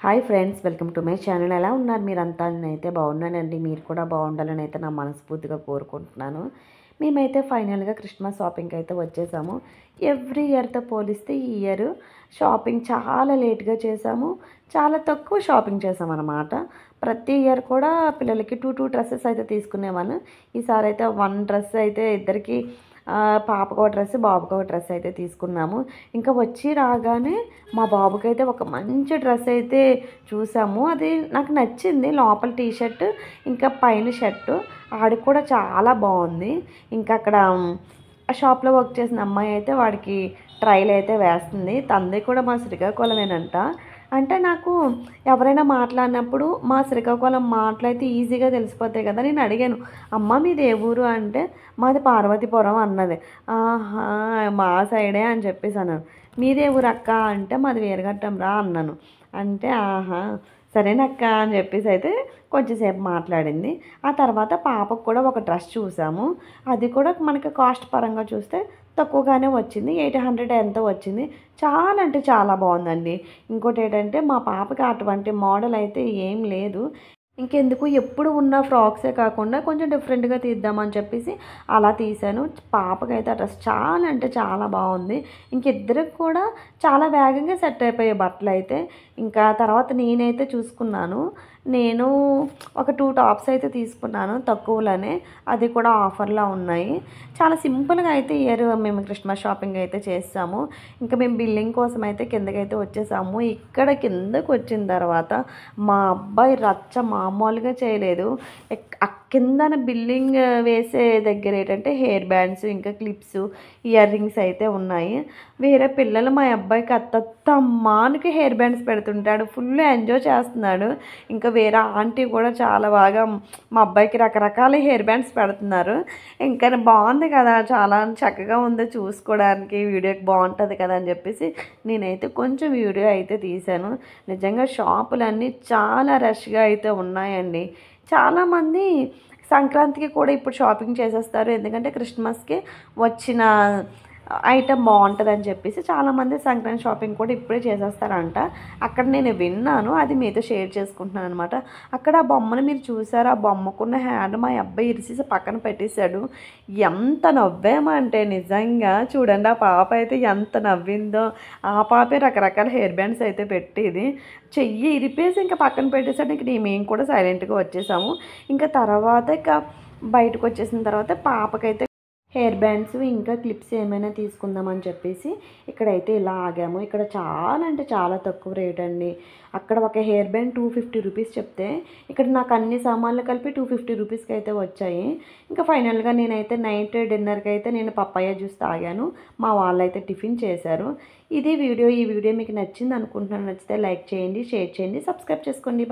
Hi friends, welcome to my channel. ఎలా ఉన్నారు మీరంతా? నేనైతే బాగున్నానండి. మీరు కూడా బాగుండాలని అయితే నా మనస్ఫూర్తిగా కోరుకుంటున్నాను. మేమైతే ఫైనల్గా క్రిస్మస్ షాపింగ్కి అయితే వచ్చేసాము. ఎవ్రీ ఇయర్తో పోలిస్తే ఈ ఇయర్ షాపింగ్ చాలా లేట్గా చేసాము. చాలా తక్కువ షాపింగ్ చేసామన్నమాట. ప్రతి ఇయర్ కూడా పిల్లలకి టూ డ్రెస్సెస్ అయితే తీసుకునేవాళ్ళు. ఈసారి అయితే వన్ డ్రెస్ అయితే ఇద్దరికి, పాపకు ఒక డ్రెస్, బాబుకు ఒక డ్రెస్ అయితే తీసుకున్నాము. ఇంకా వచ్చి రాగానే మా బాబుకైతే ఒక మంచి డ్రెస్ అయితే చూసాము. అది నాకు నచ్చింది. లోపల టీ షర్ట్, ఇంకా పైన షర్టు. ఆడికి కూడా చాలా బాగుంది. ఇంకా అక్కడ ఆ షాప్లో వర్క్ చేసిన అమ్మాయి అయితే వాడికి ట్రైల్ అయితే వేస్తుంది. తంది కూడా మా శ్రీకాకుళమేనంట. అంటే నాకు ఎవరైనా మాట్లాడినప్పుడు మా శ్రీకాకుళం మాటలైతే ఈజీగా తెలిసిపోతాయి కదా. నేను అడిగాను, అమ్మ మీది ఏ ఊరు అంటే మాది పార్వతీపురం అన్నది. ఆహా, మా సైడే అని చెప్పేసి అన్నాను. మీదే ఊరు అక్క అంటే మాది వీరఘట్టం రా అన్నాను. అంటే ఆహా సరేనక్క అని చెప్పేసి అయితే కొంచెంసేపు మాట్లాడింది. ఆ తర్వాత పాపకు కూడా ఒక డ్రెస్ చూసాము. అది కూడా మనకి కాస్ట్ పరంగా చూస్తే తక్కువగానే వచ్చింది. 800 ఎంతో వచ్చింది. చాలా అంటే చాలా బాగుందండి. ఇంకోటి ఏంటంటే మా పాపకి అటువంటి మోడల్ అయితే ఏం లేదు. ఇంకెందుకు ఎప్పుడు ఉన్న ఫ్రాక్సే కాకుండా కొంచెం డిఫరెంట్గా తీద్దామని చెప్పేసి అలా తీశాను. పాపకైతే ఆ డ్రెస్ చాలా అంటే చాలా బాగుంది. ఇంకిద్దరికి కూడా చాలా వేగంగా సెట్ అయిపోయాయి బట్టలు అయితే. ఇంకా తర్వాత నేనైతే చూసుకున్నాను. నేను ఒక 2 టాప్స్ అయితే తీసుకున్నాను తక్కువలోనే. అది కూడా ఆఫర్లో ఉన్నాయి. చాలా సింపుల్గా అయితే ఇయర్ మేము క్రిస్మస్ షాపింగ్ అయితే చేసాము. ఇంకా మేము బిల్లింగ్ కోసం అయితే కిందకైతే వచ్చేసాము. ఇక్కడ కిందకు వచ్చిన తర్వాత మా అబ్బాయి రచ్చ మామూలుగా చేయలేదు. కిందన బిల్లింగ్ వేసే దగ్గర ఏంటంటే హెయిర్ బ్యాండ్స్, ఇంకా క్లిప్స్, ఇయర్ రింగ్స్ అయితే ఉన్నాయి. వేరే పిల్లలు మా అబ్బాయికి అత్తమ్మానికి హెయిర్ బ్యాండ్స్ పెడుతుంటాడు. ఫుల్ ఎంజాయ్ చేస్తున్నాడు. ఇంకా వేరే ఆంటీ కూడా చాలా బాగా మా అబ్బాయికి రకరకాల హెయిర్ బ్యాండ్స్ పెడుతున్నారు. ఇంకా బాగుంది కదా, చాలా చక్కగా ఉంది చూసుకోవడానికి, వీడియోకి బాగుంటుంది కదా అని చెప్పేసి నేనైతే కొంచెం వీడియో అయితే తీశాను. నిజంగా షాపులన్నీ చాలా రష్గా అయితే ఉన్నాయండి. చాలామంది సంక్రాంతికి కూడా ఇప్పుడు షాపింగ్ చేసేస్తారు. ఎందుకంటే క్రిస్మస్కి వచ్చిన ఐటెం బాగుంటుందని చెప్పేసి చాలామంది సంక్రాంతి షాపింగ్ కూడా ఇప్పుడే చేసేస్తారంట. అక్కడ నేను విన్నాను, అది మీతో షేర్ చేసుకుంటున్నాను అనమాట. అక్కడ ఆ బొమ్మను మీరు చూసారా? ఆ బొమ్మకున్న హ్యాండ్ మా అబ్బాయి ఇరిసేసి పక్కన పెట్టేశాడు. ఎంత నవ్వామంటే నిజంగా చూడండి, ఆ పాప అయితే ఎంత నవ్విందో. ఆ పాపే రకరకాల హెయిర్ బ్యాండ్స్ అయితే పెట్టేది. చెయ్యి ఇరిపేసి ఇంకా పక్కన పెట్టేశాడు. ఇంక మేము కూడా సైలెంట్గా వచ్చేసాము. ఇంకా తర్వాత ఇక బయటకు వచ్చేసిన తర్వాత పాపకైతే హెయిర్ బ్యాండ్స్, ఇంకా క్లిప్స్ ఏమైనా తీసుకుందామని చెప్పేసి ఇక్కడైతే ఇలా ఆగాము. ఇక్కడ చాలా అంటే చాలా తక్కువ రేట్ అండి. అక్కడ ఒక హెయిర్ బ్యాండ్ 250 రూపీస్ చెప్తే ఇక్కడ నాకు అన్ని సామాన్లు కలిపి 250 రూపీస్కి అయితే వచ్చాయి. ఇంకా ఫైనల్గా నేనైతే నైట్ డిన్నర్కి అయితే నేను పప్పాయ జ్యూస్ తాగాను. మా వాళ్ళైతే టిఫిన్ చేశారు. ఇది వీడియో. ఈ వీడియో మీకు నచ్చింది అనుకుంటున్నాను. నచ్చితే లైక్ చేయండి, షేర్ చేయండి, సబ్స్క్రైబ్ చేసుకోండి.